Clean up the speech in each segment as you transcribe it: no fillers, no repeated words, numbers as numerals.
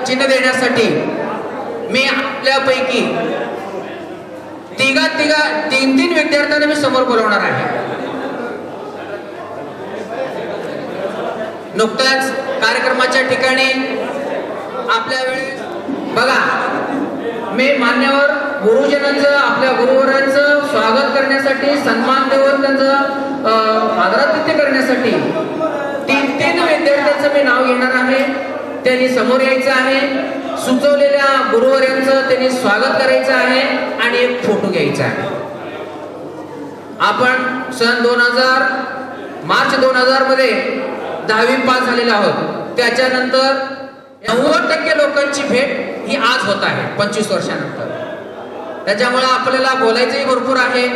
चिन्ह देण्यासाठी मी आपल्यापैकी तीन विद्यार्थ्यांना मी समोर बोलवणार आहे. नुकताच कार्यक्रमाच्या ठिकाणी आपल्या वेळेस बघा, मी मान्यवर गुरुजनांचं, आपल्या गुरुवरांचं स्वागत करण्यासाठी, सन्मान देऊन त्यांचं आदरातिथ्य करण्यासाठी तीन विद्यार्थ्यांचं मी नाव घेणार आहे. त्यांनी समोर यायचं आहे. सुचवलेल्या गुरुवर्यांचं त्यांनी स्वागत करायचं आहे आणि एक फोटो घ्यायचा आहे. आपण सन 2000 मार्च 2000 मध्ये 10वी पास झालेले आहोत. त्याच्यानंतर 90% लोकांची भेट ही आज होत आहे 25 वर्षानंतर. त्याच्यामुळे आपल्याला बोलायचंही भरपूर आहे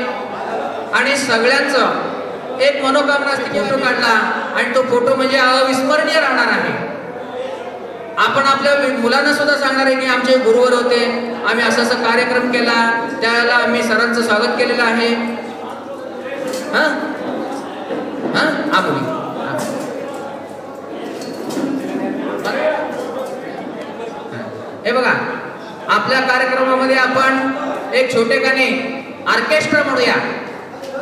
आणि सगळ्यांचं एक मनोकामना असते की फोटो काढला आणि तो फोटो म्हणजे अविस्मरणीय राहणार आहे. आपण आपल्या मुलांना सुद्धा सांगणार आहे की आमचे गुरुवर होते, आम्ही असा असा कार्यक्रम केला, त्यावेळेला आम्ही सरांचं स्वागत केलेलं आहे. हे बघा, आपल्या कार्यक्रमामध्ये आपण एक छोटे गाणे ऑर्केस्ट्रा म्हणूया.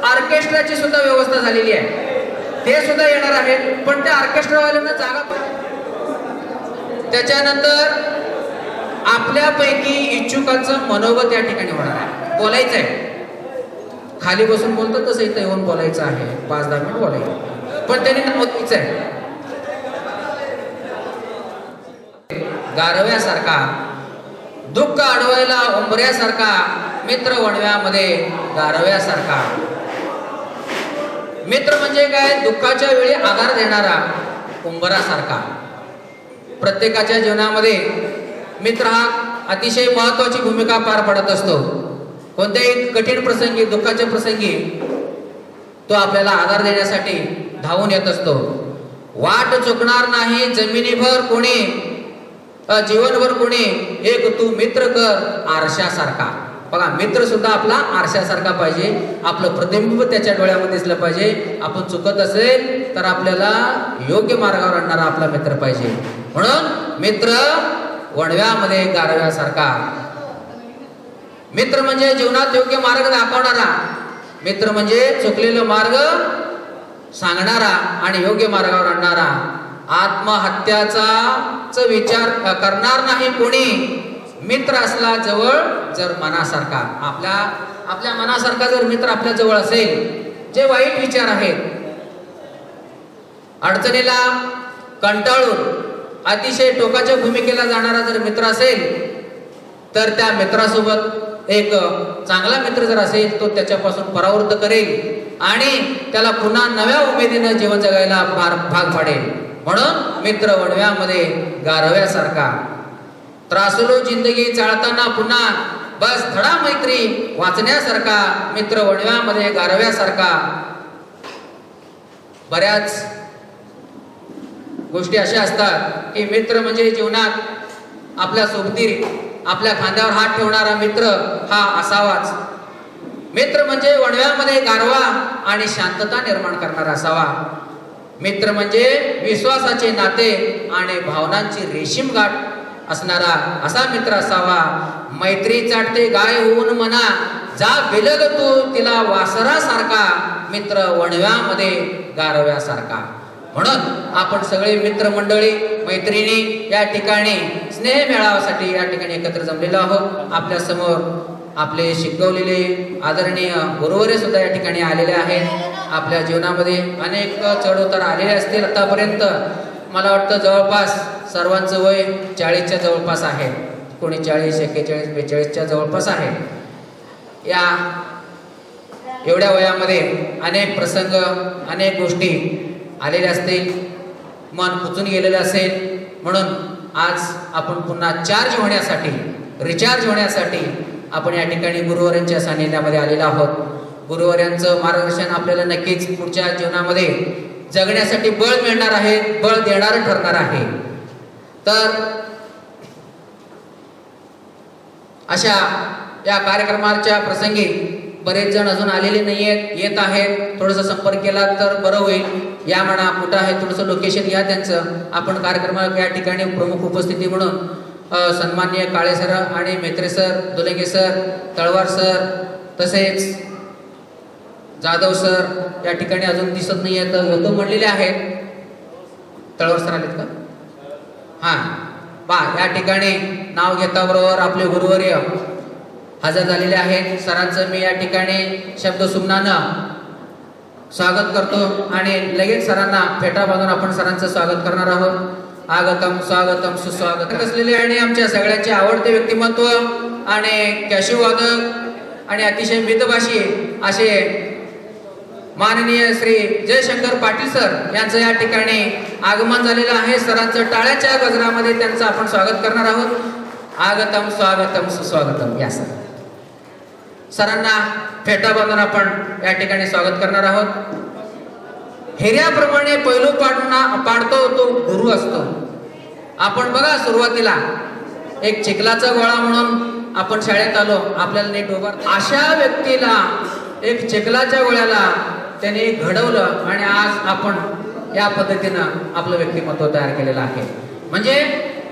ऑर्केस्ट्राची सुद्धा व्यवस्था झालेली आहे, ते सुद्धा येणार आहेत. पण त्या ऑर्केस्ट्रावाल्यांना जागा, त्याच्यानंतर आपल्यापैकी इच्छुकांचं मनोगत या ठिकाणी होणार आहे. बोलायचं आहे, खाली बसून बोलतो तसं इथं येऊन बोलायचं आहे. 5-10 मिनिट बोलायचं, पण त्यांनी नाव द्यायचं आहे. गारव्यासारखा दुःख अडवायला उंबऱ्यासारखा, मित्र वणव्यामध्ये गारव्यासारखा. मित्र म्हणजे काय? दुःखाच्या वेळी आधार देणारा उंबरासारखा. प्रत्येकाच्या जीवनामध्ये मित्र हा अतिशय महत्वाची भूमिका पार पडत असतो. कोणत्याही कठीण प्रसंगी, दुःखाच्या प्रसंगी तो आपल्याला आधार देण्यासाठी धावून येत असतो. वाट चुकणार नाही जमिनीभर कोणी, जीवनभर कोणी, एक तू मित्र कर आरशासारखा. बघा, मित्र सुद्धा आपला आरशासारखा पाहिजे. आपलं प्रतिबिंब त्याच्या डोळ्यामध्ये दिसलं पाहिजे. आपण चुकत असेल तर आपल्याला योग्य मार्गावर आणणारा आपला मित्र पाहिजे. म्हणून मित्र वणव्यामध्ये गारव्यासारखा. मित्र म्हणजे जीवनात योग्य मार्ग दाखवणारा. मित्र म्हणजे चुकलेला मार्ग सांगणारा आणि योग्य मार्गावर आणणारा. आत्महत्याचा विचार करणार नाही कोणी. मित्र असला जवळ जर मनासारखा. आपल्या मनासारखा जर मित्र आपल्या जवळ असेल, जे वाईट विचार आहेत, अडचणीला कंटाळून अतिशय टोकाच्या भूमिकेला जाणारा जर मित्र असेल, तर त्या मित्रासोबत एक चांगला मित्र जर असेल, तो त्याच्यापासून परावृत्त करेल आणि त्याला पुन्हा नव्या उमेदीनं जीवन जगायला भाग पाडेल. म्हणून मित्र वणव्यामध्ये गारव्यासारखा. त्रासलो जिंदगी चालताना पुन्हा बस धडा मैत्री वाचण्यासारखा. मित्र वणव्यामध्ये गारव्यासारखा. बऱ्याच गोष्टी अशा असतात की मित्र म्हणजे जीवनात आपल्या सोबती, आपल्या खांद्यावर हात ठेवणारा मित्र हा असावाच. मित्र म्हणजे वणव्यामध्ये गारवा आणि शांतता निर्माण करणारा असावा. मित्र म्हणजे विश्वासाचे नाते आणि भावनांची रेशीम गाठ असणारा असा मित्र असावा. मैत्री चाटते गाय होऊन म्हणा, जा बिलग तू तिला वासरासारखा. मित्र वणव्यामध्ये गारव्यासारखा. म्हणून आपण सगळे मित्रमंडळी, मैत्रिणी या ठिकाणी स्नेह मेळाव्यासाठी या ठिकाणी एकत्र जमलेलो आहोत. आपल्या समोर आपले शिकवलेले आदरणीय गुरुवर्य सुद्धा या ठिकाणी आलेले आहेत. आपल्या जीवनामध्ये अनेक चढउतार आलेले असतील आतापर्यंत. मला वाटतं जवळपास सर्वांचं वय 40च्या जवळपास आहे. कोणी 40, 41, 42च्या जवळपास आहे. या एवढ्या वयामध्ये अनेक प्रसंग, अनेक गोष्टी आलेल्या असतील, मन कुचून गेलेलं असेल. म्हणून आज आपण पुन्हा चार्ज होण्यासाठी, रिचार्ज होण्यासाठी आपण या ठिकाणी गुरुवर्यांच्या सानिध्यामध्ये आलेलो आहोत. गुरुवर्यांचं मार्गदर्शन आपल्याला नक्कीच पुढच्या जीवनामध्ये जगण्यासाठी बळ मिळणार आहे, बळ देणारं ठरणार आहे. तर अशा या कार्यक्रमाच्या प्रसंगी बरेच जण अजून आलेले नाहीयेत, येत आहेत. थोडंसं संपर्क केला तर बरं होईल. या म्हणा, कुठं आहे थोडंसं लोकेशन घ्या त्यांचं. आपण कार्यक्रमाला या ठिकाणी प्रमुख उपस्थिती म्हणून सन्माननीय काळे सर आणि मेत्रे सर, दुलेगे सर, तळवार सर, तसेच जाधव सर या ठिकाणी अजून दिसत नाही आहेत, होतो म्हणलेले आहेत. तळवार सर आलेत का? हां बा, या ठिकाणी नाव घेता बरोबर आपले गुरुवर्य हजर झालेले आहेत. सरांचं मी या ठिकाणी शब्द सुमनानं स्वागत करतो आणि लगेच सरांना फेटा बांधून आपण सरांचं स्वागत करणार आहोत. आगतम स्वागतम सुस्वागत असलेले आणि आमच्या सगळ्यांचे आवडते व्यक्तिमत्व आणि कॅशिओ वादक आणि अतिशय मितभाषी असे माननीय श्री जयशंकर पाटील सर यांचं या ठिकाणी आगमन झालेलं आहे. सरांचं टाळ्याच्या गजरामध्ये त्यांचं आपण स्वागत करणार आहोत. आगतम स्वागतम सुस्वागतम. या सरांना फेटा बांधून आपण या ठिकाणी स्वागत करणार आहोत. हिऱ्याप्रमाणे पैलू पाडतो तो गुरु असतो. आपण बघा, सुरुवातीला एक चिखलाचा गोळा म्हणून आपण शाळेत आलो, आपल्याला नीट उभा, अशा व्यक्तीला एक चिखलाच्या गोळ्याला त्याने घडवलं आणि आज आपण या पद्धतीनं आपलं व्यक्तिमत्व तयार केलेलं आहे. म्हणजे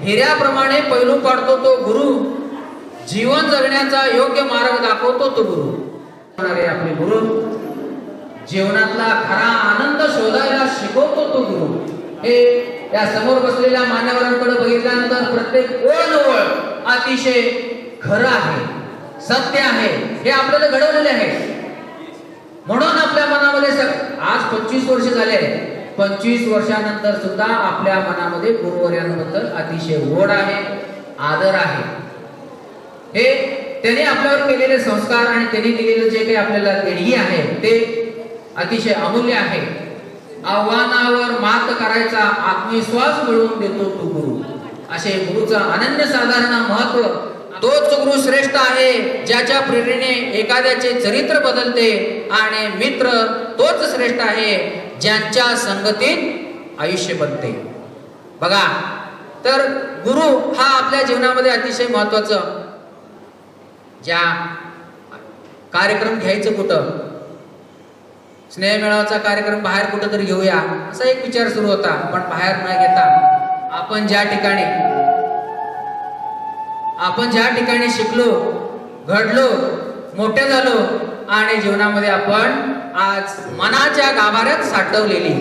हिऱ्याप्रमाणे पैलू पाडतो तो गुरु, जीवन जगण्याचा योग्य मार्ग दाखवतो तो गुरु. आपले गुरु जीवनातला खरा आनंद शोधायला शिकवतो तो गुरु. हे या समोर बसलेल्या मान्यवरांकडे बघितल्यानंतर प्रत्येक ओळ न ओळ अतिशय खरं आहे, सत्य आहे, हे आपल्याला घडवलेले आहे. म्हणून आपल्या मनामध्ये आज 25 वर्ष झाले, 25 वर्षानंतर सुद्धा आपल्या मनामध्ये गुरुवर्यांबद्दल अतिशय ओढ आहे, आदर आहे. हे त्यांनी आपल्यावर केलेले संस्कार आणि त्यांनी दिलेले जे काही आपल्याला देणगी आहे ते अतिशय अमूल्य आहे. आव्हानावर मात करायचा आत्मविश्वास मिळवून देतो तो गुरु. असे गुरुचं अनन्यसाधारण महत्व. तोच गुरु श्रेष्ठ आहे ज्याच्या प्रेरणेने एखाद्याचे चरित्र बदलते आणि मित्र तोच श्रेष्ठ आहे ज्यांच्या संगतीत आयुष्य बनते. बघा, तर गुरु हा आपल्या जीवनामध्ये अतिशय महत्वाचं. ज्या कार्यक्रम घ्यायचं कुठं, स्नेहमेळावाचा कार्यक्रम बाहेर कुठं तरी घेऊया असा एक विचार सुरू होता. पण बाहेर न घेता आपण ज्या ठिकाणी शिकलो, घडलो, मोठे झालो आणि जीवनामध्ये आपण आज मनाच्या गाभाऱ्यात साठवलेली,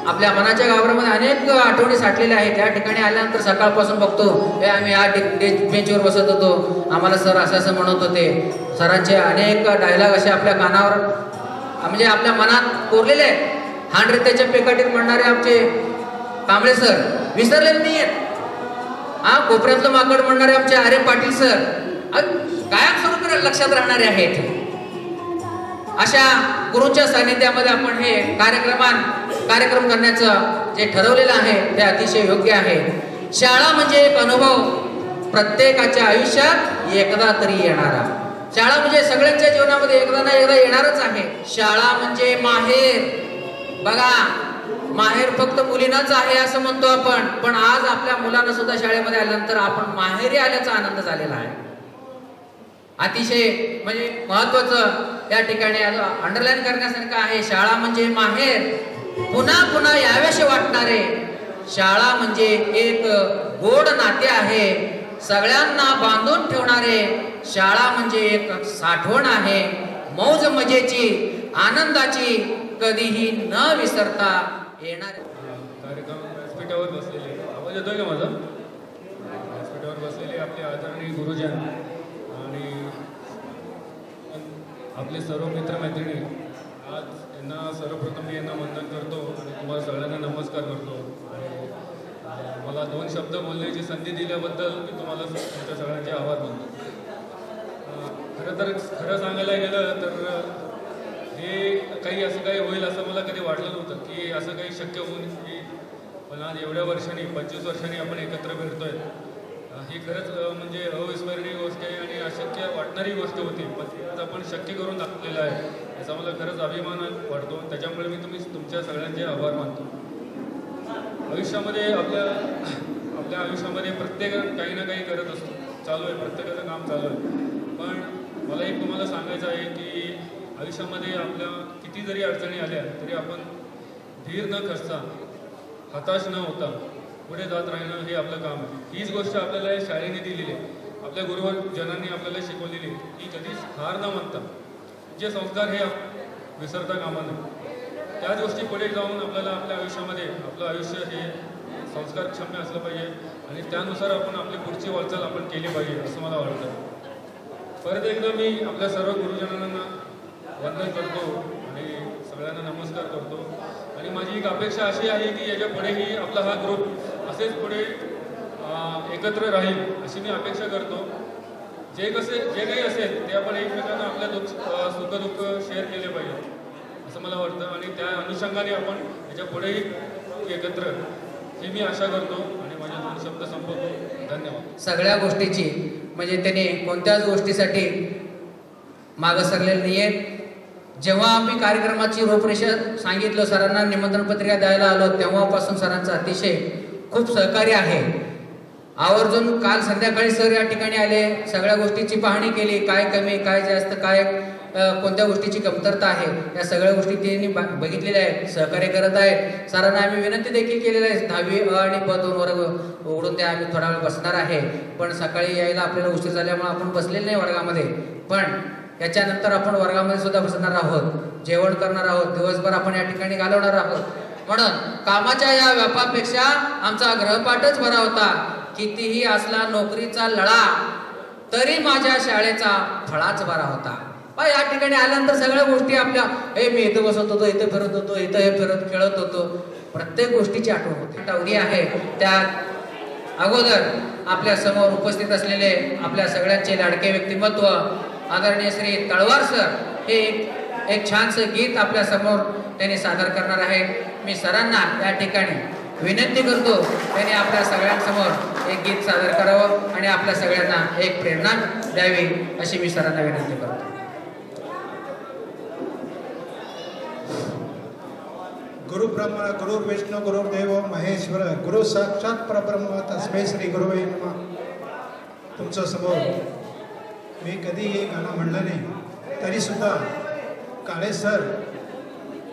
आपल्या मनाच्या गाभाऱ्यामध्ये अनेक आठवणी साठलेल्या आहेत. त्या ठिकाणी आल्यानंतर सकाळपासून बघतो, हे आम्ही या बेंचवर बसत होतो, आम्हाला सर असं असं म्हणत होते. सरांचे अनेक डायलॉग असे आपल्या कानावर म्हणजे आपल्या मनात कोरलेले आहेत. हांडरत्याच्या पेकाटीत म्हणणारे आमचे कांबळे सर विसरलेले नाही आहेत. कोपऱ्यातलं माकड म्हणणारे आमचे आरे पाटील सर कायमस्वरूपी लक्षात राहणारे आहेत. अशा गुरूंच्या सानिध्यामध्ये आपण हे कार्यक्रम करण्याचं जे ठरवलेलं आहे ते अतिशय योग्य आहे. शाळा म्हणजे एक अनुभव, प्रत्येकाच्या आयुष्यात एकदा तरी येणारा. शाळा म्हणजे सगळ्यांच्या जीवनामध्ये एकदा ना एकदा येणारच आहे. शाळा म्हणजे माहेर. बघा, माहेर फक्त मुलींनाच आहे असं म्हणतो आपण, पण आज आपल्या मुलांना सुद्धा शाळेमध्ये आल्यानंतर आपण माहेरी आल्याचा आनंद झालेला आहे. अतिशय म्हणजे महत्वाचं या ठिकाणी अंडरलाईन करण्यासारखं आहे. शाळा म्हणजे माहेर, पुन्हा पुन्हा यावेसे वाटणारे. शाळा म्हणजे एक गोड नाते आहे, सगळ्यांना बांधून ठेवणारे. शाळा म्हणजे एक साठवण आहे, मौज मजेची, आनंदाची, कधीही न विसरता येणारे. कार्यक्रम व्यासपीठावर बसलेले, आवाज येतोय का माझा? व्यासपीठावर बसलेले आपले आदरणीय गुरुजन आणि आपले सर्व मित्रमैत्रिणी, आज यांना सर्वप्रथम मी यांना वंदन करतो आणि तुम्हाला सगळ्यांना नमस्कार करतो. आणि मला 2 शब्द बोलण्याची संधी दिल्याबद्दल मी तुम्हाला तुमच्या सगळ्यांचे आभार मानतो. खरं सांगायला गेलं तर हे काही असं काही होईल असं मला कधी वाटलं नव्हतं की असं काही शक्य होऊन की, पण आज एवढ्या वर्षांनी 25 वर्षांनी आपण एकत्र भेटतोय. ही खरंच म्हणजे अविस्मरणीय गोष्ट आहे आणि अशक्य वाटणारी गोष्ट होती, पण आज आपण शक्य करून दाखवलेलं आहे. याचा मला खरंच अभिमान वाटतो. त्याच्यामुळे मी तुमच्या सगळ्यांचे आभार मानतो. आयुष्यामध्ये आपल्या आयुष्यामध्ये प्रत्येकजण काही ना काही करत असतो, चालू आहे, प्रत्येकाचं काम चालू आहे. पण मला एक तुम्हाला सांगायचं आहे की आयुष्यामध्ये आपल्या किती जरी अडचणी आल्या तरी आपण धीर न खचता, हताश न होता पुढे जात राहणं हे आपलं काम आहे. हीच गोष्ट आपल्याला या शाळेने दिलेली आहे. आपल्या गुरुजनांनी आपल्याला शिकवलेली आहे की कधीच हार न मानता जे संस्कार हे विसरता कामा नये. त्याच गोष्टी पुढे जाऊन आपल्याला आपल्या आयुष्यामध्ये आपलं आयुष्य हे संस्कारक्षम्य असलं पाहिजे आणि त्यानुसार आपण आपली पुढची वाटचाल आपण केली पाहिजे असं मला वाटतं. परत एकदा मी आपल्या सर्व गुरुजनांना वंदन करतो आणि सगळ्यांना नमस्कार करतो. आणि माझी एक अपेक्षा अशी आहे की याच्या पुढेही आपला हा ग्रुप असेच पुढे एकत्र राहील अशी मी अपेक्षा करतो. जे काही असेल ते आपण एकमेकांना आपल्या सुखदुःख शेअर केले पाहिजे असं मला वाटतं. आणि त्या अनुषंगाने आपण याच्या पुढेही एकत्र ही मी आशा करतो आणि माझे 2 शब्द संपवतो. धन्यवाद. सगळ्या गोष्टीची म्हणजे त्याने कोणत्याच गोष्टीसाठी मागं सरलेलं नाही आहे. जेव्हा आम्ही कार्यक्रमाची रूपरेषा सांगितलं, सरांना निमंत्रण पत्रिका द्यायला आलो, तेव्हापासून सरांचं अतिशय खूप सहकार्य आहे. आवर्जून काल संध्याकाळी सर या ठिकाणी आले, सगळ्या गोष्टीची पाहणी केली, काय कमी काय जास्त काय कोणत्या गोष्टीची कमतरता आहे या सगळ्या गोष्टी त्यांनी बघितलेल्या आहेत, सहकार्य करत आहेत. सरांना आम्ही विनंती देखील केलेली आहे 10वी अ आणि ब 2 वर्ग उघडून त्या आम्ही थोडा वेळ बसणार आहे. पण सकाळी यायला आपल्याला उशीर झाल्यामुळे आपण बसलेले नाही वर्गामध्ये. पण याच्यानंतर आपण वर्गामध्ये सुद्धा बसणार आहोत, जेवण करणार आहोत, दिवसभर आपण या ठिकाणी घालवणार आहोत. म्हणून कामाच्या या व्यापापेक्षा आमचा ग्रहपाठच बरा होता. कितीही असला नोकरीचा लळा तरी माझ्या शाळेचा फळाच बरा होता. या ठिकाणी आल्यानंतर सगळ्या गोष्टी आपल्या मी इथं बसत होतो, इथं फिरत होतो, इथं हे फिरत खेळत होतो, प्रत्येक गोष्टीची आठवण होते. टावडी आहे त्यात अगोदर आपल्या समोर उपस्थित असलेले आपल्या सगळ्यांचे लाडके व्यक्तिमत्व आदरणीय श्री तळवार सर हे एक छानसं गीत आपल्या समोर त्यांनी सादर करणार आहे. मी सरांना या ठिकाणी विनंती करतो त्यांनी आपल्या सगळ्यांसमोर एक गीत सादर करावं आणि आपल्या सगळ्यांना एक प्रेरणा द्यावी अशी मी सरांना विनंती करतो. गुरु ब्रह्मा गुरु विष्णू गुरुदेव महेश्वर गुरु साक्षात परब्रह्म तस्मै श्री गुरुवे नमः. तुमच्या समोर मी कधी हे गाणं म्हणलं नाही, तरीसुद्धा काळे सर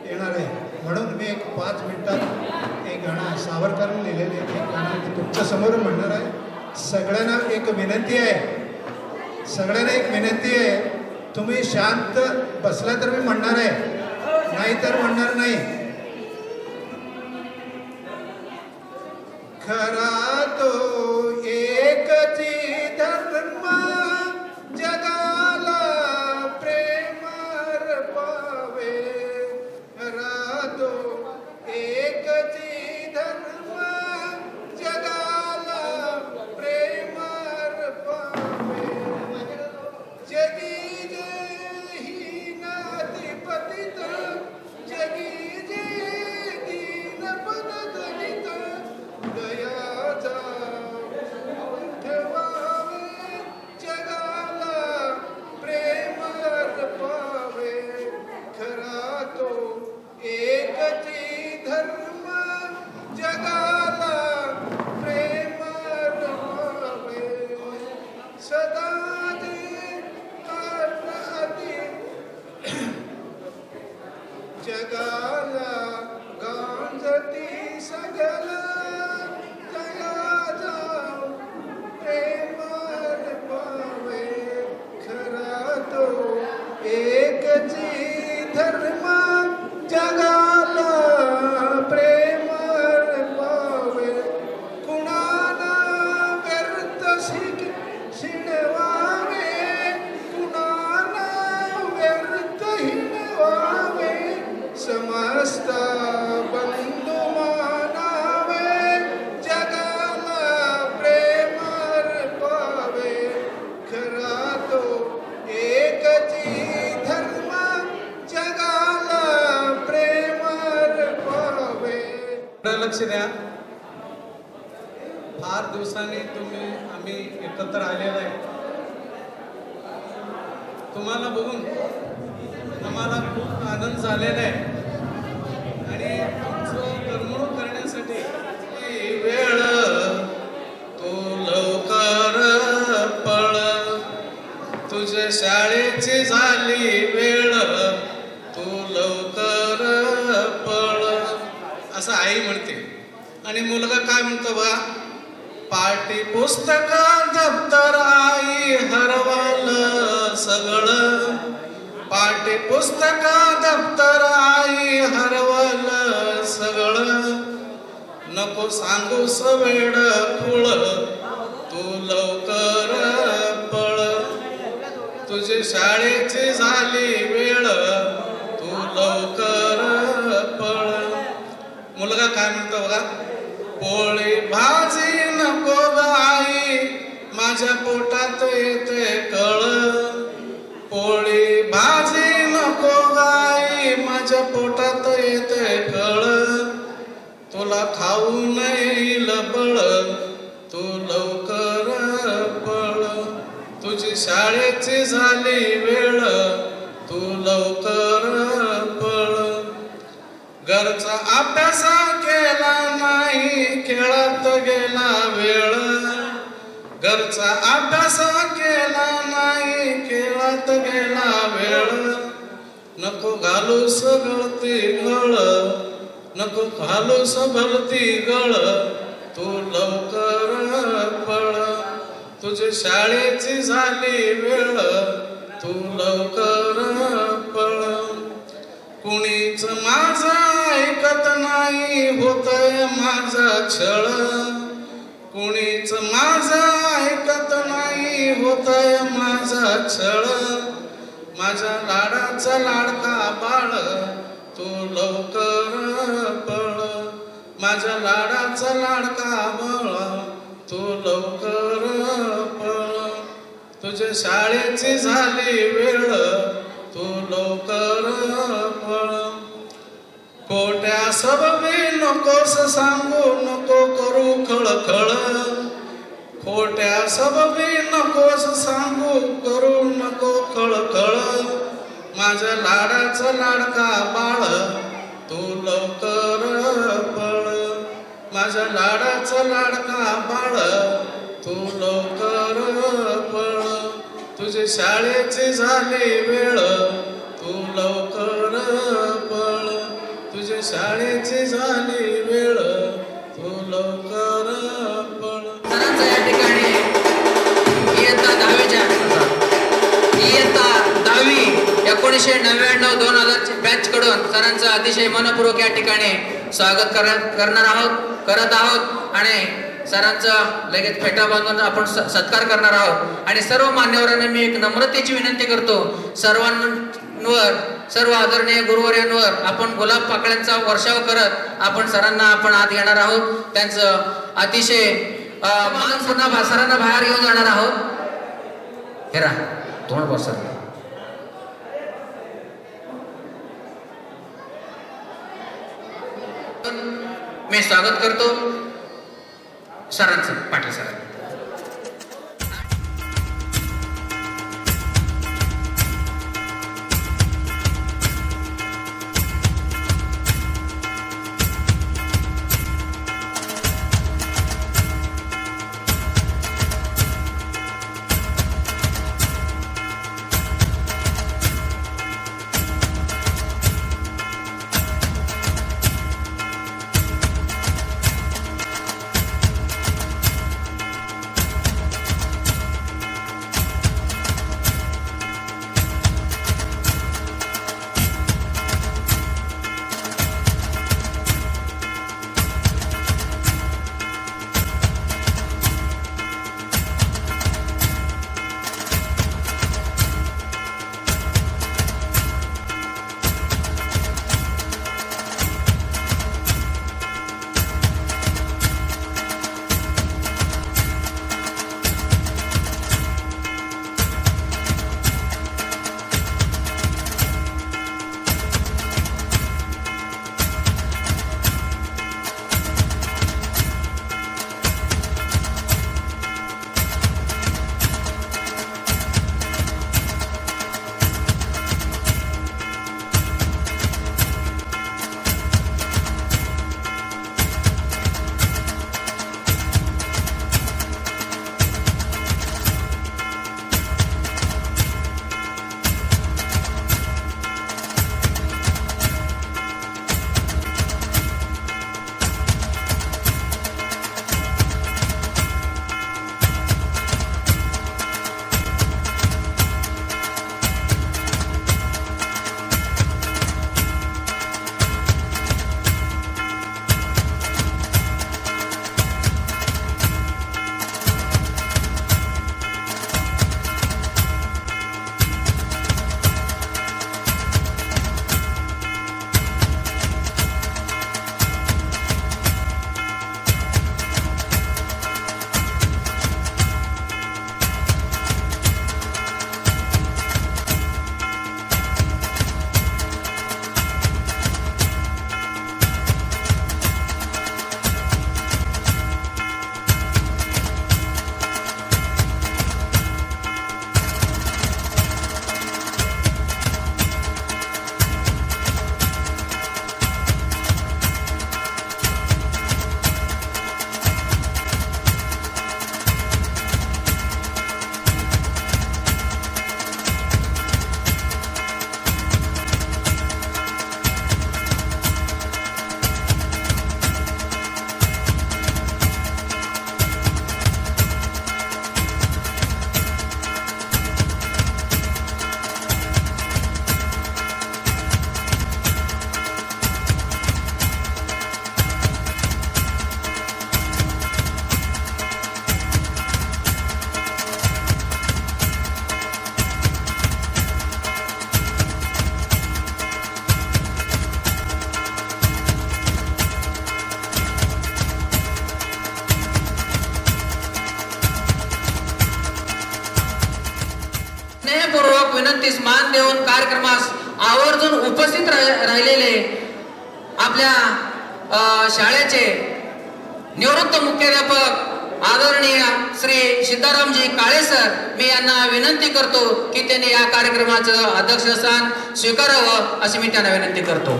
येणार आहे म्हणून मी एक 5 मिनिटात एक गाणं सावरकरांनी लिहिलेले एक गाणं मी तुमच्या समोर म्हणणार आहे. सगळ्यांना एक विनंती आहे, तुम्ही शांत बसला तर मी म्हणणार आहे, नाहीतर म्हणणार नाही. खरा तो एकची धर्म जगाला प्रेम पावे. खरा तो एकची धर्म जगाला प्रेम पावे. जगी जे हीन पतित जगी जे दीन पद दलित दयाचा ठेवावे जगाला प्रेम पावे. खरा तो एकची धर्म जगाला प्रेम पावे. सदा जगाला गांजती सगल जगाचा प्रेमार पावे. खरा तो एकची धर्म जगाला प्रेमार पावे. कुणाला व्यर्थ शिणवावे, कुणाला व्यर्थ हिणवावे. समस्त बंधू मानावे जगाला प्रेमार पावे. खरा तो एकची धर्म जगाला प्रेमार पावे. लक्ष द्या. फार दिवसांनी आम्ही एकत्र आलेलो आहे. तुम्हाला बघून आम्हाला खूप आनंद झालेला आहे आणि तुमचं करमणूक करण्यासाठी ही वेळ तू लवकर पळ, तुझ्या शाळेची झाली वेळ तू लवकर पळ असं आई म्हणते. आणि मुलगा काय म्हणतो बघा, पाठी पुस्तक दप्तर आई हरवलं सगळं, पाठी पुस्तक दप्तर आई हरवलं सगळं, नको सांगू सवेड फुळ तू लवकर पळ, तुझी शाळेची झाली वेळ तू लवकर पळ. मुलगा काय म्हणतो बघा, पोळी भाजी नको ग आई माझ्या पोटात येते कळ, पोळी भाजी नको ग आई माझ्या पोटात येते कळ, तुला खाऊ येईल बळ तू लवकर पळ, तुझी शाळेची झाली वेळ तू लवकर पळ. घरचा अभ्यास केला नाही खेळात गेला वेळ, घरचा अभ्यास केला नाही खेळात गेला वेळ, नको घालू सगळती गळ, नको घालू सबलती गळ तू लवकर पळ, तुझी शाळेची झाली वेळ तू लवकर पळ. कुणीच माझं ऐकत नाही होतय माझा छळ, कुणीच माझं ऐकत नाही होतय माझा छळ, माझ्या लाडाचा लाडका बाळ तू लवकर पळ, माझ्या लाडाचा लाडका बाळ तू लवकर पळ, तुझ्या शाळेची झाली वेळ तू लवकर पळ. खोट्या सबबी नकोस सांगू नको करू खळखळ, खोट्या सबबी नकोस सांगू करू नको खळखळ, माझ्या लाडाचा लाडका बाळ तू लवकर पळ, माझ्या लाडाचा लाडका बाळ तू लवकर पळ, तुझी शाळेची झाली वेळ तू लवकर पळ, तुझी शाळेची झाली वेळ तू लवकर पळ. सरांचं या ठिकाणी इयत्ता 10वी 1999-2000 बॅच कडून सरांचं अतिशय मनपूर्वक या ठिकाणी स्वागत करत आहोत आणि सरांचा लगेच फेटा बांधून आपण सत्कार करणार आहोत. आणि सर्व मान्यवरांना मी एक नम्रतेची विनंती करतो, सर्वांवर सर्व आदरणीय गुरुवर्यांवर आपण गुलाब पाकळ्यांचा वर्षाव करत आपण सरांना आपण आत घेणार आहोत. त्यांचं अतिशय मान पुन्हा सरांना बाहेर घेऊन जाणार आहोत. हेरा तोंड बसत मी स्वागत करतो सरांचं, पाटील सर. विनंतीस मान देऊन कार्यक्रमास आवर्जून उपस्थित राहिलेले आपल्या शाळेचे निवृत्त मुख्याध्यापक आदरणीय श्री सिद्धारामजी काळे सर, मी यांना विनंती करतो की त्यांनी या कार्यक्रमाचं अध्यक्षस्थान स्वीकारावं अशी मी त्यांना विनंती करतो.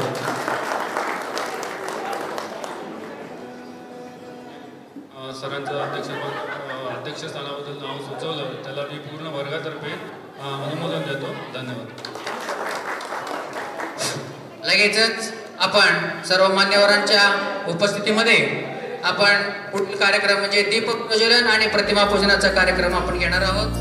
सरांचं अध्यक्षस्थानाबद्दल नाव सुचवलं त्याला मी पूर्ण वर्गातर्फे अनुमोदन देतो. धन्यवाद. लगेचच आपण सर्व मान्यवरांच्या उपस्थितीमध्ये आपण पुढील कार्यक्रम म्हणजे दीपक प्रज्वलन आणि प्रतिमा पूजनाचा कार्यक्रम आपण घेणार आहोत.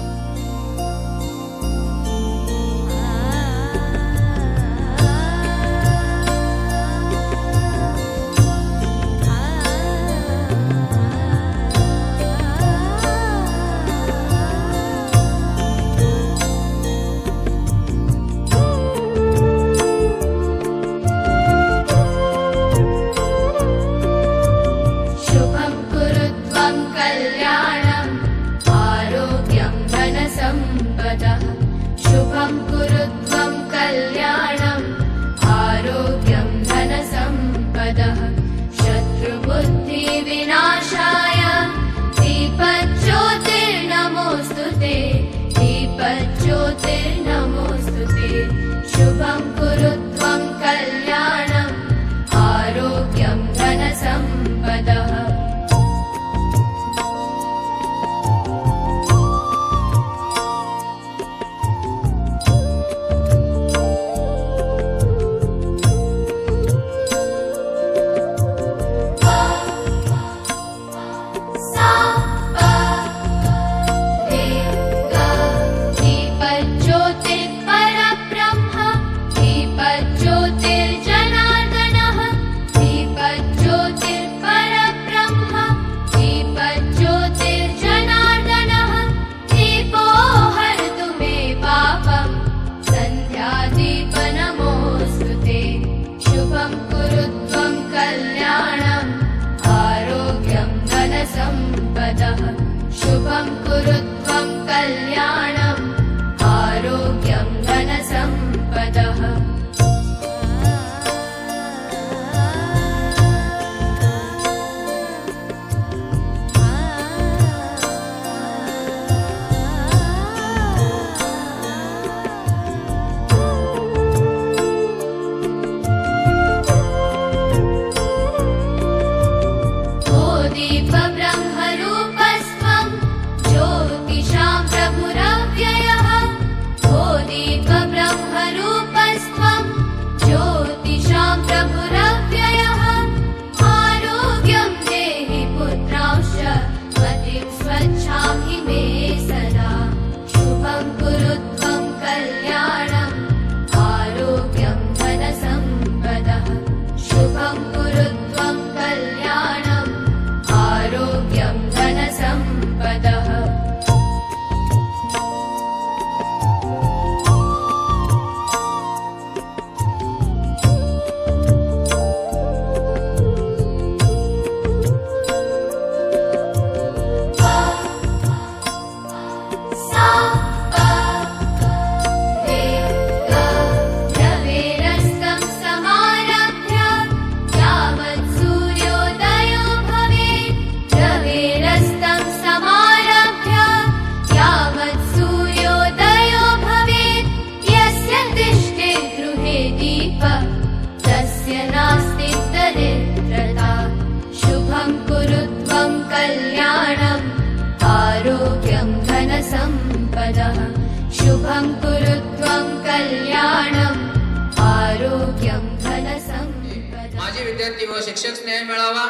माझे विद्यार्थी व शिक्षक स्नेह मेळावा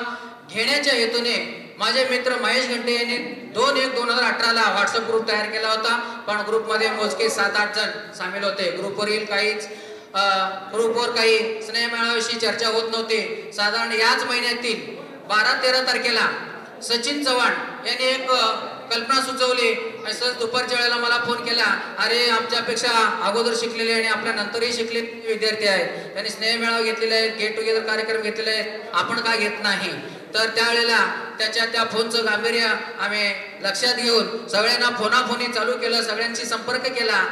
घेण्याच्या हेतूने माझे मित्र महेश घंटे यांनी 2/1/2018 ला व्हॉट्सअप ग्रुप तयार केला होता, पण ग्रुपमध्ये मोजके 7-8 जण सामील होते. ग्रुपवर काही स्नेह मेळाव्याविषयी चर्चा होत नव्हती. साधारण याच महिन्यातील 12-13 तारखेला सचिन चव्हाण यांनी एक कल्पना सुचवली. असंच दुपारच्या वेळेला मला फोन केला, अरे आमच्यापेक्षा अगोदर शिकलेले आणि आपल्या नंतरही शिकलेले विद्यार्थी आहेत, त्यांनी स्नेह मेळावा घेतलेले आहेत, गेट टुगेदर कार्यक्रम घेतलेले आहेत, आपण का घेत नाही. तर त्यावेळेला त्या फोनचं गांभीर्य आम्ही लक्षात घेऊन सगळ्यांना फोनाफोनी चालू केलं, सगळ्यांशी संपर्क केला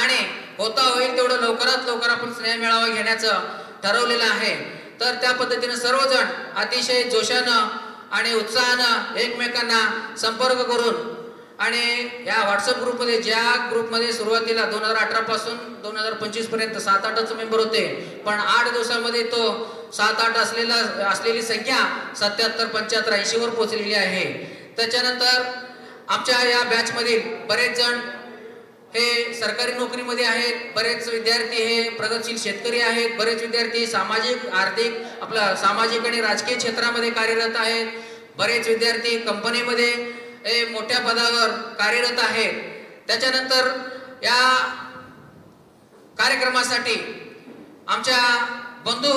आणि होता होईल तेवढं लवकरात लवकर आपण स्नेह मेळावा घेण्याचं ठरवलेलं आहे. तर त्या पद्धतीने सर्वजण अतिशय जोशानं आणि उत्साहानं एकमेकांना संपर्क करून आणि या व्हॉट्सअप ग्रुपमध्ये, ज्या ग्रुपमध्ये सुरुवातीला 2018 पासून 2025 पर्यंत 7-8च मेंबर होते, पण 8 दिवसामध्ये तो 7-8 असलेली संख्या 77-75 80 वर पोहोचलेली आहे. त्याच्यानंतर आमच्या या बॅचमधील बरेच जण हे सरकारी नोकरीमध्ये आहेत, बरेच विद्यार्थी हे प्रगतशील शेतकरी आहेत, बरेच विद्यार्थी सामाजिक आर्थिक आपला सामाजिक आणि राजकीय क्षेत्रामध्ये कार्यरत आहेत, बरेच विद्यार्थी कंपनीमध्ये मोठ्या पदावर कार्यरत आहेत. त्याच्यानंतर या कार्यक्रमासाठी आमच्या बंधू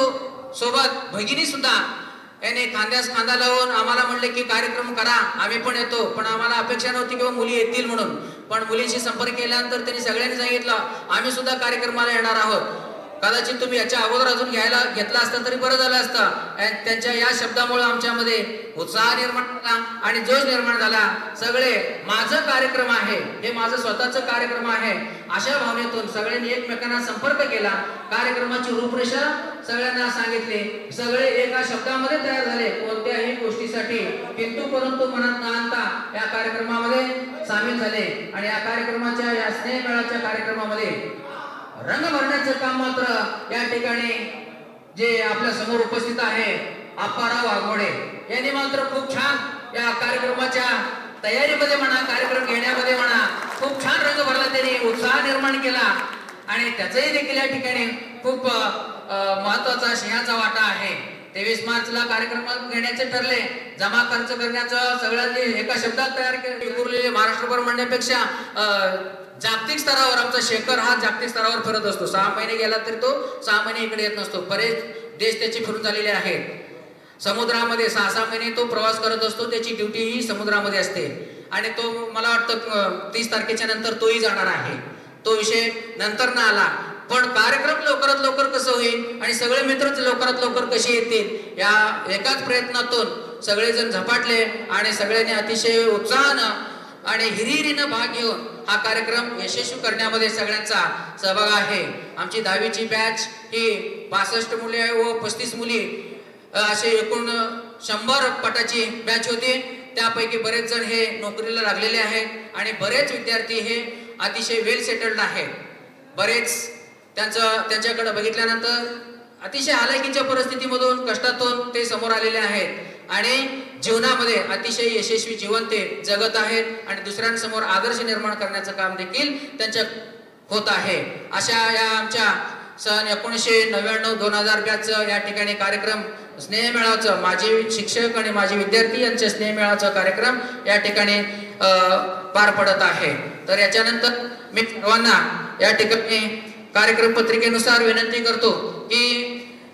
सोबत भगिनी सुद्धा याने खांद्यास खांदा लावून आम्हाला म्हणले की कार्यक्रम करा, आम्ही पण येतो. पण आम्हाला अपेक्षा नव्हती किंवा मुली येतील म्हणून, पण मुलींशी संपर्क केल्यानंतर त्यांनी सगळ्यांनी सांगितलं आम्ही सुद्धा कार्यक्रमाला येणार आहोत. कदाचित तुम्ही याच्या अगोदर अजून घेतला असता तरी बरं झालं असतं. त्यांच्या या शब्दामुळे आमच्यामध्ये उत्साह निर्माण झाला आणि जोश निर्माण झाला. सगळे माझं कार्यक्रम आहे, हे माझं स्वतःचं कार्यक्रम आहे अशा भावनेतून सगळ्यांनी एकमेकांना संपर्क केला. कार्यक्रमाची रूपरेषा सगळ्यांना सांगितली. सगळे एका शब्दामध्ये तयार झाले, कोणत्याही गोष्टीसाठी किंतु परंतु मनात न आणता या कार्यक्रमामध्ये सामील झाले. आणि या कार्यक्रमाच्या, या स्नेह मेळाच्या कार्यक्रमामध्ये रंग भरण्याचं काम मात्र या ठिकाणी जे आपल्या समोर उपस्थित आहे अप्पाराव वाघमोडे यांनी मात्र खूप छान या कार्यक्रमाच्या तयारीमध्ये म्हणा, कार्यक्रम घेण्यामध्ये म्हणा, खूप छान रंग भरला. त्यांनी उत्साह निर्माण केला आणि त्याचंही देखील या ठिकाणी खूप महत्वाचा सिंहाचा वाटा आहे. 23 मार्चला कार्यक्रम घेण्याचे ठरले, जमा खर्च करण्याचं सगळ्यांनी एका शब्दात तयार केले. महाराष्ट्रभर म्हणण्यापेक्षा जागतिक स्तरावर आमचा शेखर हा जागतिक स्तरावर फिरत असतो. 6 महिने गेला तरी तो 6 महिने इकडे येत नसतो. बरेच देश त्याची फिरून झालेले आहेत. समुद्रामध्ये 6-6 महिने तो प्रवास करत असतो. त्याची ड्युटी ही समुद्रामध्ये असते आणि तो मला वाटतं 30 तारखेच्या नंतर तोही जाणार आहे. तो विषय नंतर ना आला, पण कार्यक्रम लवकरात लवकर कसं होईल आणि सगळे मित्रच लवकरात लवकर कसे येतील या एकाच प्रयत्नातून सगळेजण झपाटले आणि सगळ्यांनी अतिशय उत्साहानं आणि हिरिरीनं भाग घेऊन हा कार्यक्रम यशस्वी करण्यामध्ये सगळ्यांचा सहभाग आहे. आमची 10वीची बॅच ही 62 मुले व 35 मुली असे एकूण 100 पटाची बॅच होती. त्यापैकी बरेच जण हे नोकरीला लागलेले आहेत आणि बरेच विद्यार्थी हे अतिशय वेल सेटल्ड आहेत. बरेच त्यांच्याकडे बघितल्यानंतर अतिशय हालाकीच्या परिस्थितीमधून, कष्टातून ते समोर आलेले आहेत आणि जीवनामध्ये अतिशय यशस्वी जीवन ते जगत आहेत आणि दुसऱ्यांसमोर आदर्श निर्माण करण्याचं काम देखील त्यांच्या होत आहे. अशा या आमच्या सन 1999-2000 बॅचचं या ठिकाणी कार्यक्रम स्नेह मेळावाचं, माझे शिक्षक आणि माझे विद्यार्थी यांच्या स्नेह मेळावाचा कार्यक्रम या ठिकाणी पार पडत आहे. तर याच्यानंतर मी सर्वांना या ठिकाणी कार्यक्रम पत्रिकेनुसार विनंती करतो की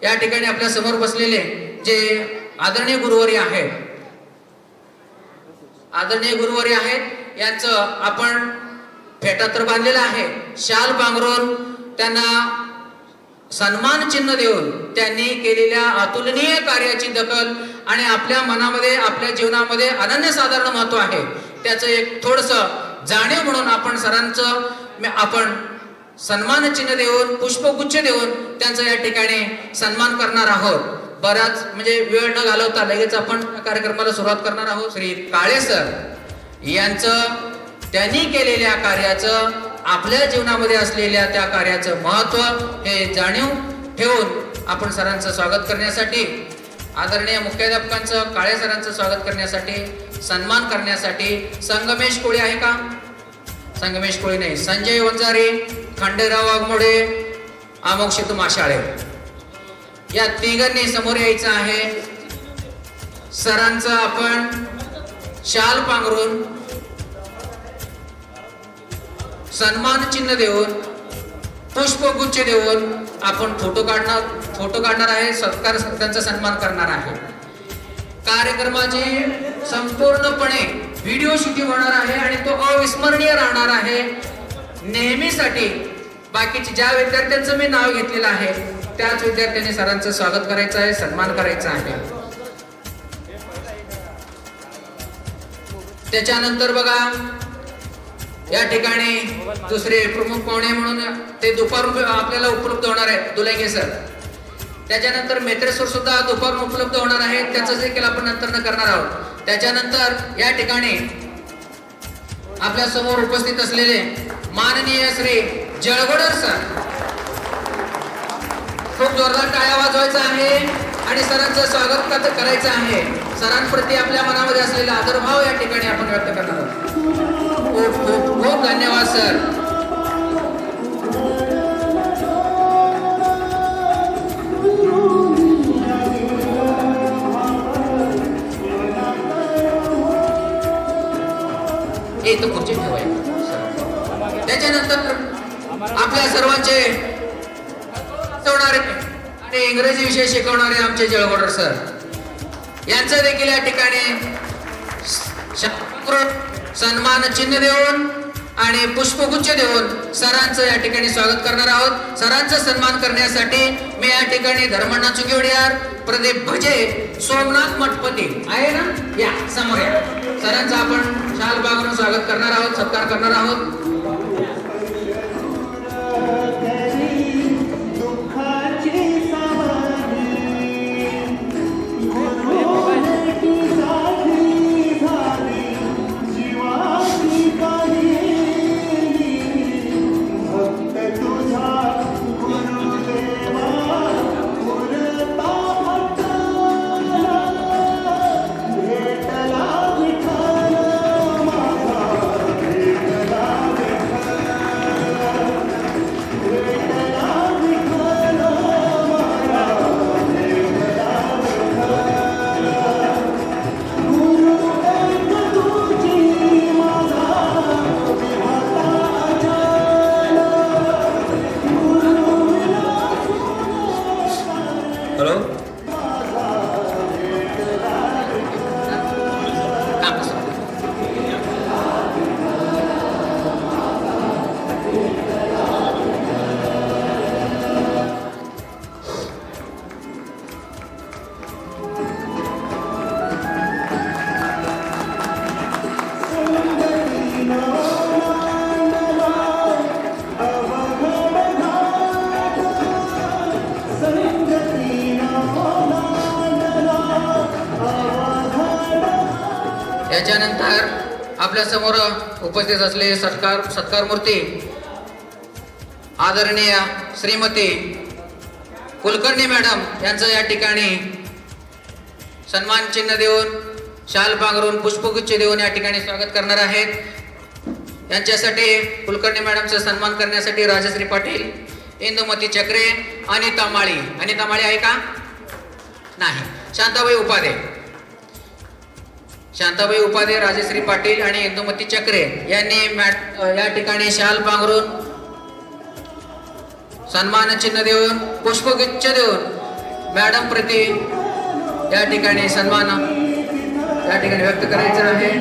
या ठिकाणी आपल्या समोर बसलेले जे आदरणीय गुरुवर्य आहेत, यांचं आपण फेटा तर बांधलेला आहे, शाल पांघरून त्यांना सन्मान चिन्ह देऊन त्यांनी केलेल्या अतुलनीय कार्याची दखल आणि आपल्या मनामध्ये, आपल्या जीवनामध्ये अनन्यसाधारण महत्व आहे त्याचं एक थोडंसं जाणीव म्हणून आपण सरांचं आपण सन्मान चिन्ह देऊन, पुष्पगुच्छ देऊन त्यांचा या ठिकाणी सन्मान करणार आहोत. बराच म्हणजे वेळ न घालवता लगेच आपण कार्यक्रमाला सुरुवात करणार आहोत. श्री काळे सर यांचं, त्यांनी केलेल्या कार्याचं, आपल्या जीवनामध्ये असलेल्या त्या कार्याचं महत्व हे जाणीव ठेवून आपण सरांचं स्वागत करण्यासाठी, आदरणीय मुख्याध्यापकांचं, काळे सरांचं स्वागत करण्यासाठी, सन्मान करण्यासाठी संगमेश कोळी आहे का? संगमेश कोळी नाही, संजय वंजारे, खंडेराव वाघमोडे, अमोक शेतू माशाळे या तिघांनी समोर यायचं आहे. सरांचं आपण शाल पांघरून सन्मान चिन्ह देऊन, पुष्पगुच्छ देऊन आपण फोटो काढणार आहे. सत्कार, त्यांचा सन्मान करणार आहे. कार्यक्रमाची संपूर्णपणे व्हिडिओ शूटिंग होणार आहे आणि तो अविस्मरणीय राहणार आहे नेहमीसाठी. बाकीचे ज्या विद्यार्थ्यांचं मी नाव घेतलेलं आहे त्याच विद्यार्थ्यांनी सरांचं स्वागत करायचं आहे, सन्मान करायचा आहे. त्याच्यानंतर बघा या ठिकाणी दुसरे प्रमुख पाहुणे म्हणून ते दुपारून आपल्याला उपलब्ध होणार आहेत दुलंगे सर. त्याच्यानंतर मेत्रेश्वर सुद्धा दुपारून उपलब्ध होणार आहेत, त्याचं देखील आपण नंतर करणार आहोत. त्याच्यानंतर या ठिकाणी आपल्या समोर उपस्थित असलेले माननीय श्री जळगोडर सर, खूप जोरदार टाळ्या वाजवायचा आहे आणि सरांचं स्वागत करायचं आहे. सरांप्रती आपल्या मनामध्ये असलेला आदरभाव या ठिकाणी आपण व्यक्त करणार आहोत. खूप खूप खूप धन्यवाद सर. एक खुर्ची ठेवाय. त्याच्यानंतर आपल्या सर्वांचे आणि इंग्रजी विषय शिकवणारे आमचे जळगोडर सर यांचं देखील या ठिकाणी सन्मान चिन्ह देऊन आणि पुष्पगुच्छ देऊन सरांचं या ठिकाणी स्वागत करणार आहोत. सरांचा सन्मान करण्यासाठी मी या ठिकाणी धर्मण्णा चुकीवडियार, प्रदीप भजे, सोमनाथ मठपती आहे ना, या समोर या. सरांचं आपण शाल बागून स्वागत करणार आहोत, सत्कार करणार आहोत. त्याच्यानंतर आपल्या समोर उपस्थित असलेले सत्कार मूर्ती आदरणीय श्रीमती कुलकर्णी मॅडम यांचं या ठिकाणी सन्मान चिन्ह देऊन, शाल पांघरून, पुष्पगुच्छ देऊन या ठिकाणी स्वागत करणार आहेत. यांच्यासाठी कुलकर्णी मॅडमचा सन्मान करण्यासाठी राजश्री पाटील, इंदुमती चक्रे, अनिता माळी. अनिता माळी आहे का? नाही. शांताबाई उपाध्ये, राजश्री पाटील आणि इंदुमती चक्रे यांनी या ठिकाणी शाल पांघरून, सन्मान चिन्ह देऊन, पुष्पगुच्छ देऊन मॅडम प्रति या ठिकाणी सन्मान या ठिकाणी व्यक्त करायचा आहे.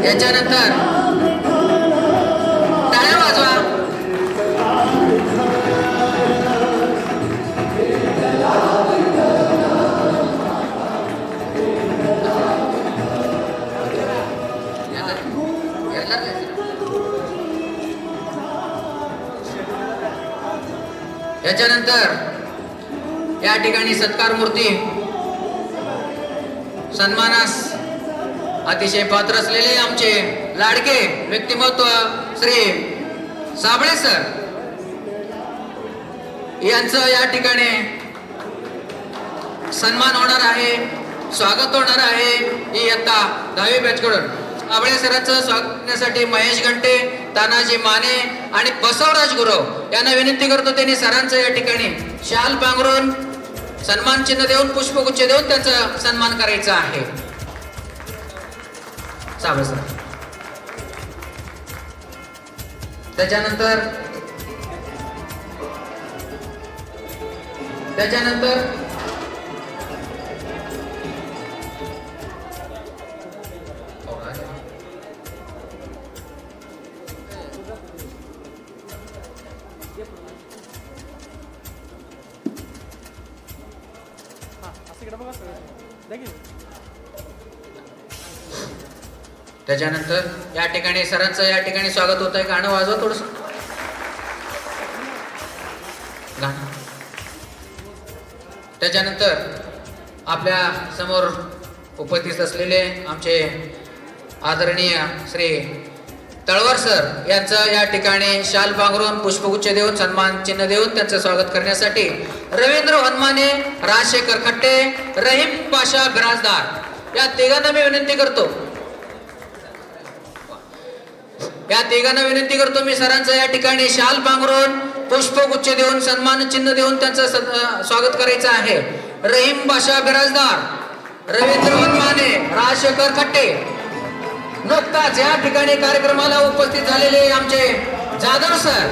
त्याच्यानंतर टाळ्या वाजवा. याच्यानंतर या ठिकाणी सत्कार मूर्ती सन्मानास अतिशय पात्र असलेले आमचे लाडके व्यक्तिमत्व श्री साबळे सर यांचं या ठिकाणी सन्मान होणार आहे, स्वागत होणार आहे. इयत्ता 10वी बॅचकडून साबळे सरांचं स्वागत करण्यासाठी महेश घंटे, तानाजी माने आणि बसवराज गुरव यांना विनंती करतो त्यांनी सरांचं या ठिकाणी शाल पांघरून, सन्मान चिन्ह देऊन, पुष्पगुच्छ देऊन त्यांचा सन्मान करायचा आहे. साबळे सर. त्याच्यानंतर त्याच्यानंतर या ठिकाणी सरांचं या ठिकाणी स्वागत होत आहे. गाणं वाजवा थोडस गाणं. त्याच्यानंतर आपल्या समोर उपस्थित असलेले आमचे आदरणीय श्री तळवार सर यांचं या ठिकाणी शाल पांघरून पुष्पगुच्छ देऊन सन्मान चिन्ह देऊन त्यांचं स्वागत करण्यासाठी रवींद्र हनुमाने, राजशेखर खट्टे, रहीम पाशा बिराजदार या तिघांना मी विनंती करतो. या तिघांना विनंती करतो मी सरांचं या ठिकाणी शाल पांघरून पुष्पगुच्छ देऊन सन्मान चिन्ह देऊन त्यांचं स्वागत करायचं आहे. रहीम पाशा बिराजदार, रवींद्र हनुमाने, राजशेखर खट्टे. नुकताच या ठिकाणी कार्यक्रमाला उपस्थित झालेले आमचे जाधव सर,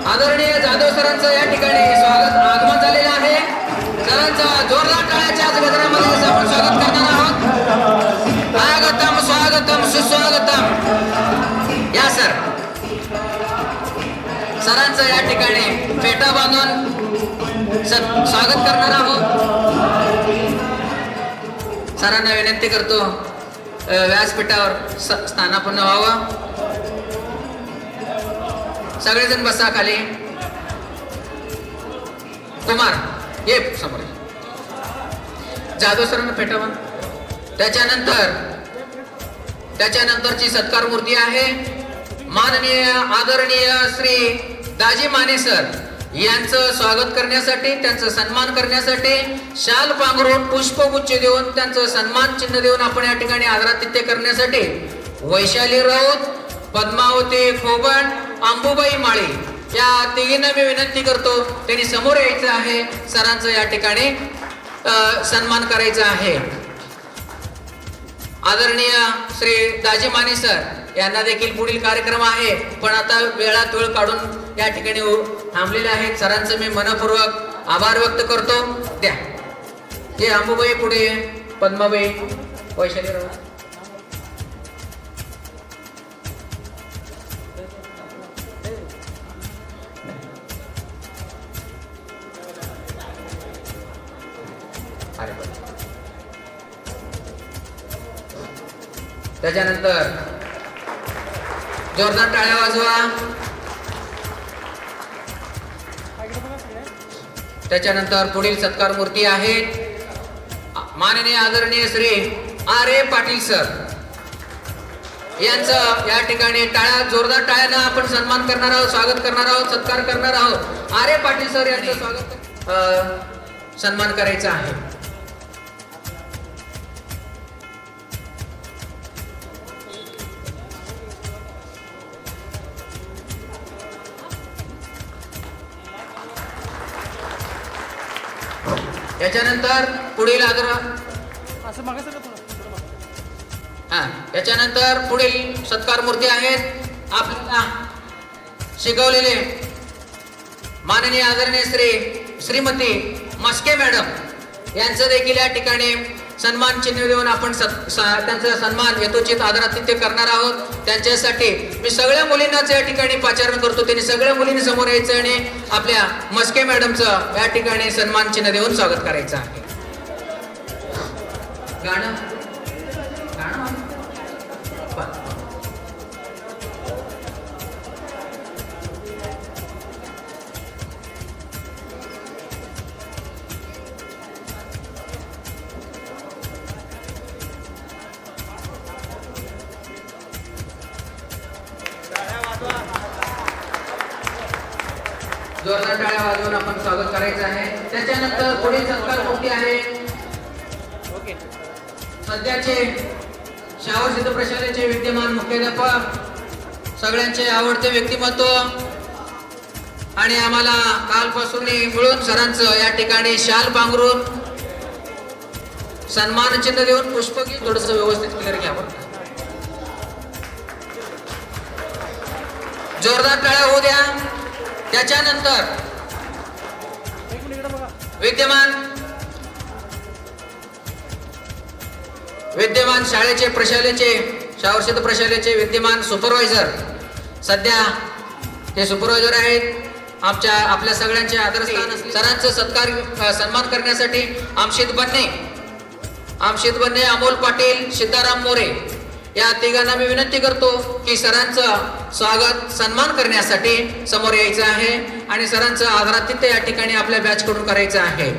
आदरणीय जाधव सरांचं या ठिकाणी आगमन झालेलं आहे. सरांचा जोरदार टाळ्याच्या गजरामध्ये आपण स्वागत करणार आहोत. स्वागतम स्वागतम सुस्वागतम. या सर सरांचं या ठिकाणी फेटा बांधून स्वागत करणार आहोत. सरांना विनंती करतो व्यासपीठावर स्थानापन्न व्हावं. सगळेजण बसा खाली. कुमार ये समोर. जाधव सरांना फेटा बांध. त्याच्यानंतरची सत्कार मूर्ती आहे माननीय आदरणीय श्री दाजी माने सर यांचं स्वागत करण्यासाठी, त्यांचा सन्मान करण्यासाठी शाल पांघरून पुष्पगुच्छ देऊन त्यांचं सन्मान चिन्ह देऊन आपण या ठिकाणी आदरातिथ्य करण्यासाठी वैशाली राऊत, पद्मावती खोबण, अंबुबाई माळी या तिघींना मी विनंती करतो त्यांनी समोर यायचं आहे. सरांचं या ठिकाणी सन्मान करायचा आहे. आदरणीय श्री दाजी माने सर यांना देखील पुढील कार्यक्रम आहे पण आता वेळात वेळ काढून या ठिकाणी थांबलेले आहेत. सरांचं मी मनपूर्वक आभार व्यक्त करतो. द्या हे अंबुबाई पुढे, पद्माबाई, वैशाली राव. त्याच्यानंतर जोरदार टाळ्या वाजवा. त्याच्यानंतर पुढील सत्कार मूर्ती आहेत माननीय आदरणीय श्री आर.ए. पाटील सर यांचं या ठिकाणी जोरदार टाळ्यानं आपण सन्मान करणार आहोत, स्वागत करणार आहोत, सत्कार करणार आहोत. आर.ए. पाटील सर यांचं स्वागत सन्मान करायचा आहे. याच्यानंतर पुढील याच्यानंतर पुढील सत्कार मूर्ती आहेत आपल्याला शिकवलेले माननीय आदरणीय श्रीमती मस्के मॅडम यांचं देखील या ठिकाणी सन्मान चिन्ह देऊन आपण त्यांचा सन्मान यथोचित आदरातिथ्य करणार आहोत. त्यांच्यासाठी मी सगळ्या मुलींनाच या ठिकाणी पाचारण करतो. त्यांनी सगळ्या मुलींनी समोर यायचं आणि आपल्या मस्के मॅडमचं या ठिकाणी सन्मान चिन्ह देऊन स्वागत करायचं आहे. गाणं जोरदार टाळ्या वाजवून आपण स्वागत करायचं आहे. त्याच्यानंतर पुढील सत्कार मूर्ती आहे सध्याचे शाहू सिद्ध प्रशालेचे विद्यमान मुख्याध्यापक, सगळ्यांचे आवडते व्यक्तिमत्व आणि आम्हाला कालपासून मिळून सरांचं या ठिकाणी शाल पांघरून सन्मान चिन्ह देऊन पुष्पगीत थोडस व्यवस्थित क्लिअर घ्यावं. जोरदार टाळ्या होऊ द्या. त्याच्यानंतर विद्यमान शाळेचे प्रशालेचे शाहू प्रशालेचे विद्यमान सुपरवायझर, सध्या ते सुपरवायझर आहेत आपल्या सगळ्यांचे आदरस्थान. सरांचं सन्मान करण्यासाठी आमशेद बन्ने आमशित बन्ने, अमोल पाटील, सिद्धाराम मोरे या तिघांना मी विनंती करतो की सरांचं स्वागत सन्मान करण्यासाठी समोर यायचं आहे आणि सरांचं आदरातिथ्य या ठिकाणी आपल्या बॅच कडून करायचं आहे.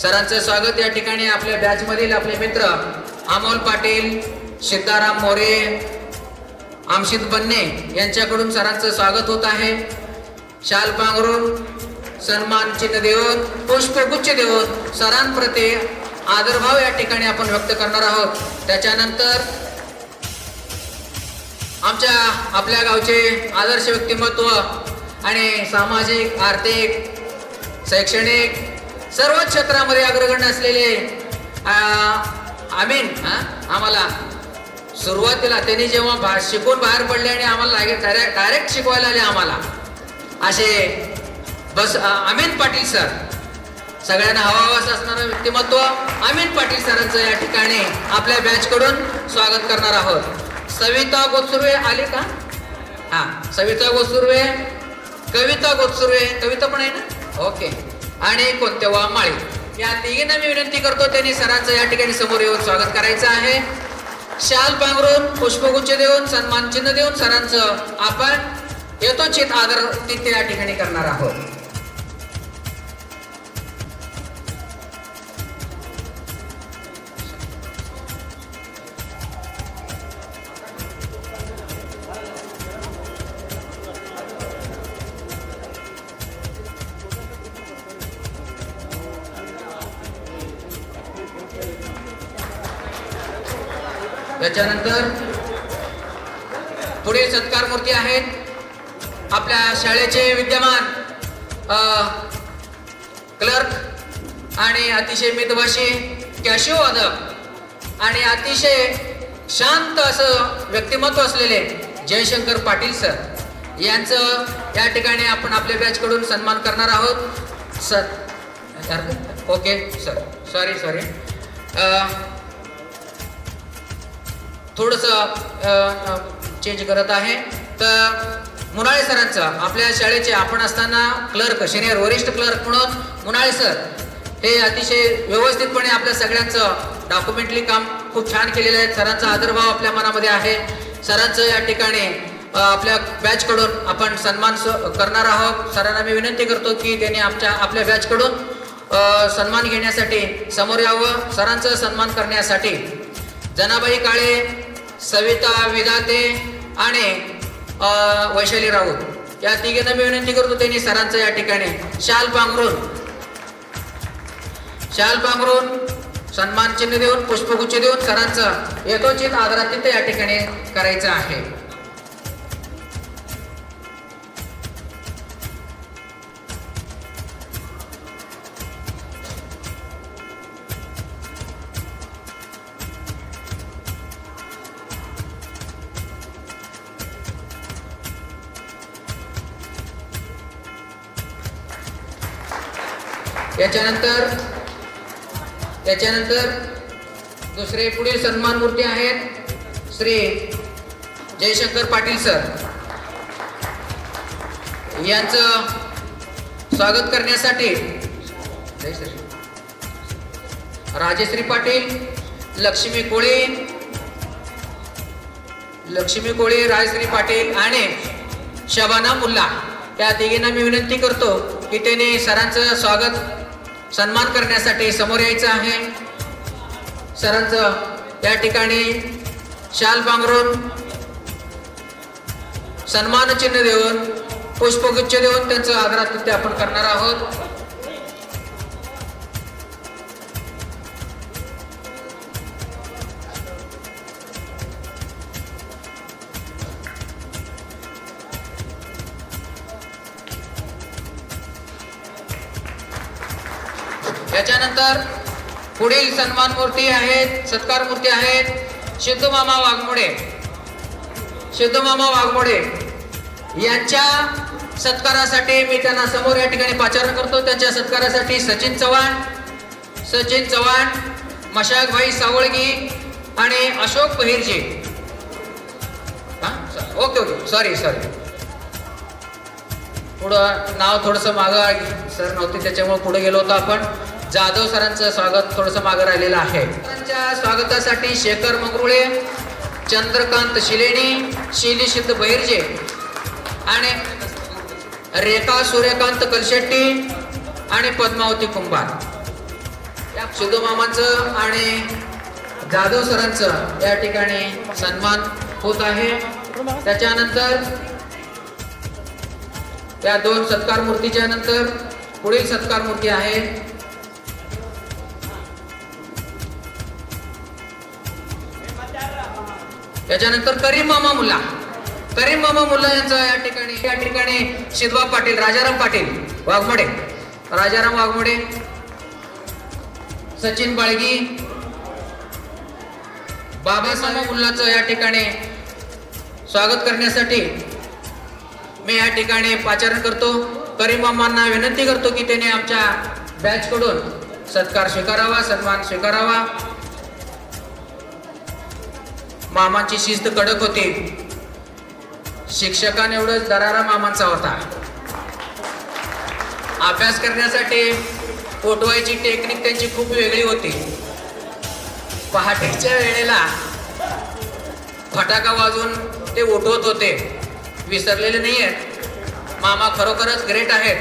सरांचं स्वागत या ठिकाणी आपल्या बॅच मधील आपले मित्र अमोल पाटील, सिद्धाराम मोरे, आमशित बन्ने यांच्याकडून सरांचं स्वागत होत आहे. शाल पांघरून, सन्मान चिन्ह देऊन, पुष्पगुच्छ देऊन सरांप्रती आदरभाव या ठिकाणी आपण व्यक्त करणार आहोत. त्याच्यानंतर आपल्या गावचे आदर्श व्यक्तिमत्व आणि सामाजिक, आर्थिक, शैक्षणिक सर्व क्षेत्रामध्ये अग्रगण्य असलेले आम्हाला सुरुवातीला त्यांनी जेव्हा शिकून बाहेर पडले आणि आम्हाला डायरेक्ट शिकवायला आले आम्हाला असे अमीन पाटील सर, सगळ्यांना हवाहवास असणारं व्यक्तिमत्व अमीन पाटील सरांचं या ठिकाणी आपल्या बॅच कडून स्वागत करणार आहोत. सविता गोतसुर्वे आली का? हा, सविता गोतसुर्वे, कविता गोतसुर्वे, कविता पण आहे ना? ओके. आणि कोणतेवा माळी या तिघींना मी विनंती करतो त्यांनी सरांचं या ठिकाणी समोर येऊन स्वागत करायचं आहे. शाल पांघरून, पुष्पगुच्छ देऊन, सन्मान चिन्ह देऊन सरांचं आपण यथोचित आदर तिथे या ठिकाणी करणार आहोत. त्याच्यानंतर पुढे सत्कार मूर्ती आहेत आपल्या शाळेचे विद्यमान क्लर्क आणि अतिशय मितभाषी कॅशिओ वादक आणि अतिशय शांत असं व्यक्तिमत्व असलेले जयशंकर पाटील सर यांचं या ठिकाणी आपण आपल्या बॅच कडून सन्मान करणार आहोत. सर ओके सर, सॉरी थोडंसं चेंज करत आहे. तर मुनाळे सरांचं आपल्या शाळेचे आपण असताना क्लर्क, सिनियर वरिष्ठ क्लर्क म्हणून मुनाळे सर हे अतिशय व्यवस्थितपणे आपल्या सगळ्यांचं डॉक्युमेंटरी काम खूप छान केलेलं आहे. सरांचा आदरभाव आपल्या मनामध्ये आहे. सरांचं या ठिकाणी आपल्या बॅच कडून आपण सन्मान करणार आहोत. सरांना मी विनंती करतो की त्यांनी आपल्या बॅच कडून सन्मान घेण्यासाठी समोर यावं. सरांचं सन्मान करण्यासाठी जनाबाई काळे, सविता विधाते आणि वैशाली राऊत या तिघींना मी विनंती करतो त्यांनी सरांचं या ठिकाणी शाल पांघरून सन्मान चिन्ह देऊन, पुष्पगुच्छ देऊन सरांचं यथोचित आदरातिथ्य या ठिकाणी करायचं आहे. त्याच्यानंतर दुसरे पुढील सन्मान मूर्ती आहेत श्री जयशंकर पाटील सर यांचं स्वागत करण्यासाठी राजश्री पाटील, लक्ष्मी कोळे, राजश्री पाटील आणि शबाना मुल्ला या तिघींना मी विनंती करतो की त्यांनी सरांचं स्वागत सन्मान करण्यासाठी समोर यायचं आहे. सरांचं या ठिकाणी शाल पांघरून, सन्मान चिन्ह देऊन, पुष्पगुच्छ देऊन त्यांचं आदरातिथ्य आपण करणार आहोत. याच्यानंतर पुढील सन्मान मूर्ती आहेत, सत्कार मूर्ती आहेत सिद्धू मामा वाघमोडे यांच्या सत्कारासाठी मी त्यांना समोर या ठिकाणी पाचारण करतो. त्यांच्या सत्कारासाठी सचिन चव्हाण, मशाक भाई सावळगी आणि अशोक बहिरजी. ओके सॉरी पुढं नाव थोडंसं मागं सर नव्हते त्याच्यामुळे पुढे गेलो होतो आपण. जाधव सरांचं स्वागत थोडंसं मागं राहिलेलं आहे. सरांच्या स्वागतासाठी शेखर मंगरुळे, चंद्रकांत शिलेनी, शिलिसिद्ध बहिर्जे आणि रेखा सूर्यकांत कलशेट्टी आणि पद्मावती कुंभार या सिद्धू मामांचं आणि जाधव सरांचं या ठिकाणी सन्मान होत आहे. त्याच्यानंतर या दोन सत्कार मूर्तीच्या नंतर पुढील सत्कार मूर्ती आहे त्याच्यानंतर करीम मामा मुल्ला यांचा या ठिकाणी शिदवा पाटील, राजाराम पाटील वाघमोडे, राजाराम वाघमोडे, सचिन बाळगी, बाबासाहेब मुल्लाचं या ठिकाणी स्वागत करण्यासाठी मी या ठिकाणी पाचारण करतो. करीम मामांना विनंती करतो की त्याने आमच्या बॅच कडून सत्कार स्वीकारावा, सन्मान स्वीकारावा. मामांची शिस्त कडक होती. शिक्षकांएवढंच दरारा मामांचा होता. अभ्यास करण्यासाठी उठवायची टेक्निक त्यांची खूप वेगळी होती. पहाटेच्या वेळेला फटाका वाजवून ते उठवत होते. विसरलेले नाहीये. मामा खरोखरच ग्रेट आहेत.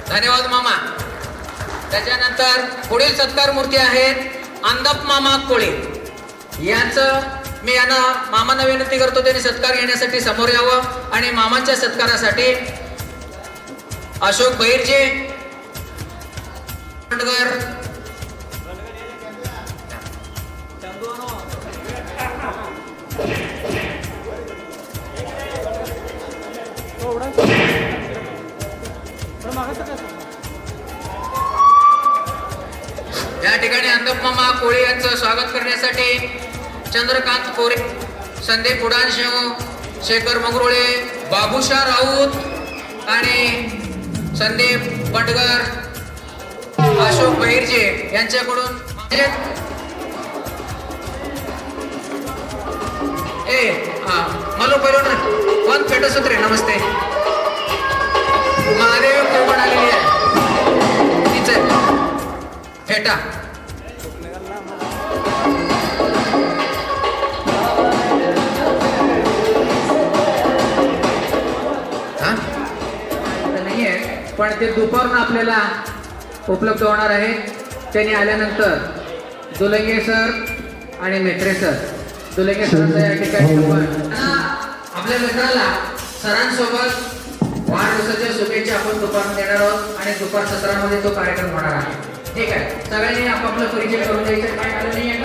धन्यवाद मामा. त्याच्यानंतर पुढील सत्कार मूर्ती आहेत अंदप मामा कोळी यांचं. मी यांना मामांना विनंती करतो त्यांनी सत्कार घेण्यासाठी समोर यावं आणि मामांच्या सत्कारासाठी अशोक बहिर्जे, या ठिकाणी अंदप मामा कोळी यांचं स्वागत करण्यासाठी चंद्रकांत कोरे, संदीप उडानशेव, शेखर मंगरुळे, बाबूशा राऊत आणि संदीप बंडगर, अशोक बहिर्जे यांच्याकडून मलो पहिलो कोण फेटो सूत्रे. नमस्ते. महादेव कोण आलेली आहे तिचे फेटा. पण ते दुपारून आपल्याला उपलब्ध होणार आहे. त्यांनी आल्यानंतर दुलंगे सर आणि मेत्रे सर, दुलंगे सरांचा या ठिकाणी आपल्या मित्राला सरांसोबत वाढदिवसाच्या शुभेच्छा आपण दुपारून देणार आहोत आणि दुपार सत्रामध्ये तो कार्यक्रम होणार आहे. ठीक आहे. सगळ्यांनी आपापला परिचय करून द्यायचा. काय कारण नाही.